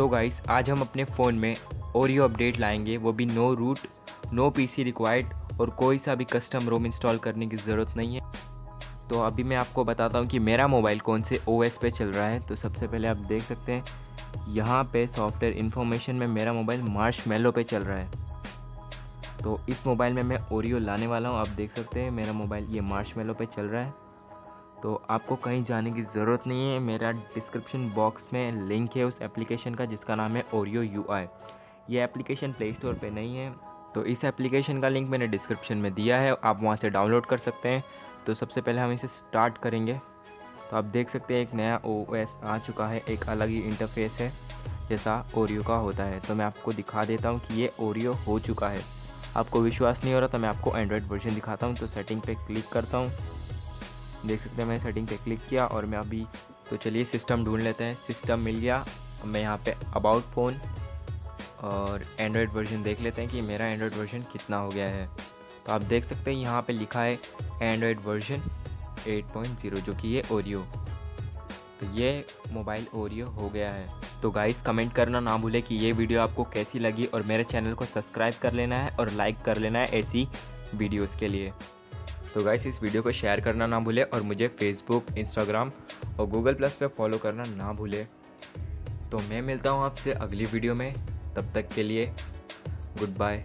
Guys आज हम अपने फ़ोन में ओरियो अपडेट लाएंगे, वो भी no root, no PC required और कोई सा भी कस्टम रोम इंस्टॉल करने की ज़रूरत नहीं है। तो अभी मैं आपको बताता हूँ कि मेरा मोबाइल कौन से ओएस पे चल रहा है। तो सबसे पहले आप देख सकते हैं यहाँ पे सॉफ्टवेयर इन्फॉर्मेशन में मेरा मोबाइल मार्शमैलो पे चल रहा है। तो इस मोबाइल में मैं ओरियो लाने वाला हूँ। आप देख सकते हैं मेरा मोबाइल ये मार्शमैलो पे चल रहा है। तो आपको कहीं जाने की ज़रूरत नहीं है। मेरा डिस्क्रिप्शन बॉक्स में लिंक है उस एप्लीकेशन का जिसका नाम है ओरियो यूआई। ये एप्लीकेशन प्ले स्टोर पे नहीं है, तो इस एप्लीकेशन का लिंक मैंने डिस्क्रिप्शन में दिया है, आप वहाँ से डाउनलोड कर सकते हैं। तो सबसे पहले हम इसे स्टार्ट करेंगे। तो आप देख सकते हैं एक नया ओएस आ चुका है, एक अलग ही इंटरफेस है जैसा ओरियो का होता है। तो मैं आपको दिखा देता हूँ कि ये ओरियो हो चुका है। आपको विश्वास नहीं हो रहा तो मैं आपको एंड्रॉयड वर्जन दिखाता हूँ। तो सेटिंग पे क्लिक करता हूँ, देख सकते हैं मैंने सेटिंग पे क्लिक किया और मैं अभी तो चलिए सिस्टम ढूंढ लेते हैं। सिस्टम मिल गया। मैं यहाँ पे अबाउट फ़ोन और एंड्रॉयड वर्जन देख लेते हैं कि मेरा एंड्रॉयड वर्जन कितना हो गया है। तो आप देख सकते हैं यहाँ पे लिखा है एंड्रॉयड वर्जन 8.0 जो कि ये ओरियो। तो ये मोबाइल ओरियो हो गया है। तो गाइस कमेंट करना ना भूलें कि ये वीडियो आपको कैसी लगी और मेरे चैनल को सब्सक्राइब कर लेना है और लाइक कर लेना है ऐसी वीडियोज़ के लिए। तो गाइस इस वीडियो को शेयर करना ना भूलें और मुझे फेसबुक, इंस्टाग्राम और गूगल प्लस पे फॉलो करना ना भूलें। तो मैं मिलता हूँ आपसे अगली वीडियो में, तब तक के लिए गुड बाय।